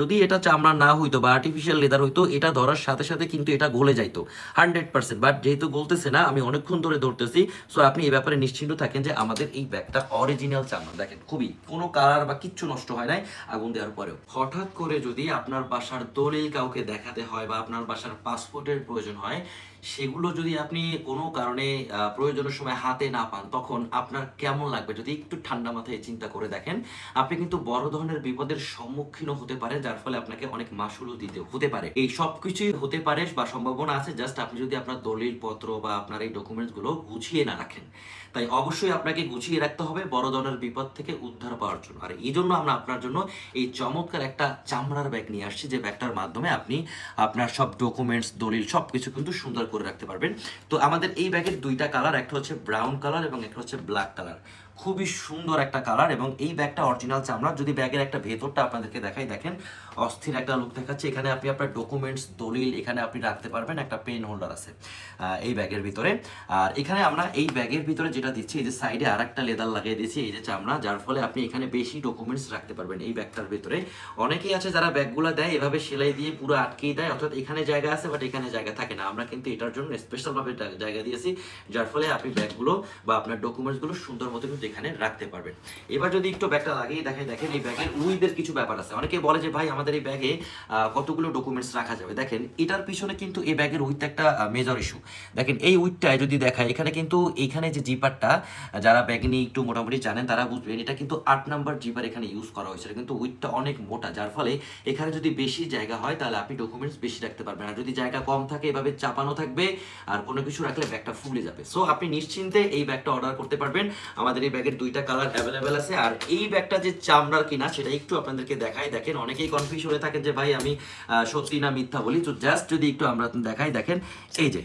যদি এটা চামড়া না হইতো বা আর্টিফিশিয়াল লেদার হইতো, এটা ধরার সাথে সাথে কিন্তু এটা গলে যাইতো 100%। বাট যেহেতু গলতেছে না, আমি অনেকক্ষণ ধরে ধরতেছি, সো আপনি এই ব্যাপারে নিশ্চিন্ত থাকেন যে আমাদের এই ব্যাগটা অরিজিনাল চামড়া। দেখেন খুবই কোনো কালার বা কিচ্ছু নষ্ট হয় নাই আগুন দেওয়ার পরেও। হঠাৎ করে যদি আপনার বাসার দলিল কাউকে দেখাতে হয় বা আপনার বাসার পাসপোর্টের প্রয়োজন হয়, সেগুলো যদি আপনি কোনো কারণে প্রয়োজনের সময় হাতে না পান, তখন আপনার কেমন লাগবে যদি একটু ঠান্ডা মাথায় চিন্তা করে দেখেন। আপনি কিন্তু বড় ধরনের বিপদের সম্মুখীনও হতে পারেন, যার ফলে আপনাকে অনেক মাসুলও দিতে হতে পারে। এই সব কিছুই হতে পারে বা সম্ভাবনা আছে, জাস্ট আপনি যদি আপনার দলিল পত্র বা আপনার এই ডকুমেন্টসগুলো গুছিয়ে না রাখেন। তাই অবশ্যই আপনাকে গুছিয়ে রাখতে হবে বড় ধরনের বিপদ থেকে উদ্ধার পাওয়ার জন্য। আর এই জন্য আমরা আপনার জন্য এই চমৎকার একটা চামড়ার ব্যাগ নিয়ে আসছি, যে ব্যাগটার মাধ্যমে আপনি আপনার সব ডকুমেন্টস, দলিল সবকিছু কিন্তু সুন্দর করে রাখতে পারবেন। তো আমাদের এই ব্যাগের দুইটা কালার, একটা হচ্ছে ব্রাউন কালার এবং একটা হচ্ছে ব্ল্যাক কালার। খুবই সুন্দর একটা কালার, এবং এই ব্যাগটা অরিজিনাল চামড়া। যদি ব্যাগের একটা ভেতরটা আপনাদেরকে দেখাই, দেখেন অস্থির একটা লুক দেখাচ্ছে। এখানে আপনি আপনার ডকুমেন্টস, দলিল এখানে আপনি রাখতে পারবেন। একটা পেন হোল্ডার আছে এই ব্যাগের ভিতরে। আর এখানে আমরা এই ব্যাগের ভিতরে যেটা দিচ্ছি, এই যে সাইডে আর একটা লেদার লাগিয়ে দিয়েছি, এই যে চামড়া, যার ফলে আপনি এখানে বেশি ডকুমেন্টস রাখতে পারবেন এই ব্যাগটার ভিতরে। অনেকেই আছে যারা ব্যাগগুলো দেয় এভাবে সেলাই দিয়ে পুরো আটকেই দেয়, অর্থাৎ এখানে জায়গা আছে বাট এখানে জায়গা থাকে না। আমরা কিন্তু এটার জন্য স্পেশালভাবে জায়গা দিয়েছি, যার ফলে আপনি ব্যাগগুলো বা আপনার ডকুমেন্টসগুলো সুন্দর মতো কিন্তু এখানে রাখতে পারবেন। এবার যদি একটু ব্যাগটা লাগিয়ে দেখাই, দেখেন এই ব্যাগের উইথের কিছু ব্যাপার আছে। অনেকে বলে যে ভাই আমাদের এই ব্যাগে কতগুলো ডকুমেন্টস রাখা যাবে। দেখেন এটার পিছনে কিন্তু এই ব্যাগের উইথ একটা মেজর ইস্যু। দেখেন এই উইথটায় যদি দেখায়, এখানে কিন্তু এইখানে যে জিপারটা, যারা ব্যাগ নিয়ে একটু মোটামুটি জানেন তারা বুঝবেন, এটা কিন্তু 8 নাম্বার জিপার এখানে ইউজ করা হয়েছে। কিন্তু উইথটা অনেক মোটা, যার ফলে এখানে যদি বেশি জায়গা হয় তাহলে আপনি ডকুমেন্টস বেশি রাখতে পারবেন। আর যদি জায়গা কম থাকে, এভাবে চাপানো থাকবে আর কোনো কিছু রাখলে ব্যাগটা ফুলে যাবে। সো আপনি নিশ্চিন্তে এই ব্যাগটা অর্ডার করতে পারবেন। আমাদের এই ব্যাগের দুইটা কালার অ্যাভেলেবেল আছে। আর এই ব্যাগটা যে চামড়ার কিনা সেটা একটু আপনাদেরকে দেখাই। দেখেন অনেকেই কনফিউজ হয়ে থাকেন যে ভাই আমি সত্যি না মিথ্যা বলি। তো জাস্ট যদি একটু আমরা দেখাই, দেখেন এই যে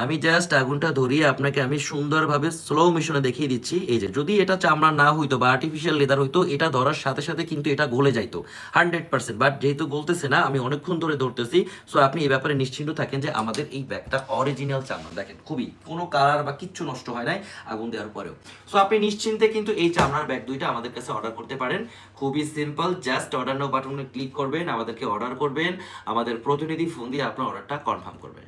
আমি জাস্ট আগুনটা ধরিয়ে আপনাকে আমি সুন্দরভাবে স্লো মিশনে দেখিয়ে দিচ্ছি। এই যে যদি এটা চামড়া না হইতো বা আর্টিফিশিয়াল লেদার হইতো, এটা ধরার সাথে সাথে কিন্তু এটা গলে যাইতো 100%। বাট যেহেতু গলতেছে না, আমি অনেকক্ষণ ধরে ধরতেছি, সো আপনি এই ব্যাপারে নিশ্চিন্ত থাকেন যে আমাদের এই ব্যাগটা অরিজিনাল চামড়া। দেখেন খুবই কোনো কালার বা কিচ্ছু নষ্ট হয় নাই আগুন দেওয়ার পরেও। সো আপনি নিশ্চিন্তে কিন্তু এই চামড়ার ব্যাগ দুইটা আমাদের কাছে অর্ডার করতে পারেন। খুবই সিম্পল, জাস্ট অর্ডার নাও বাটনে ক্লিক করবেন, আমাদেরকে অর্ডার করবেন, আমাদের প্রতিনিধি ফোন দিয়ে আপনার অর্ডারটা কনফার্ম করবেন।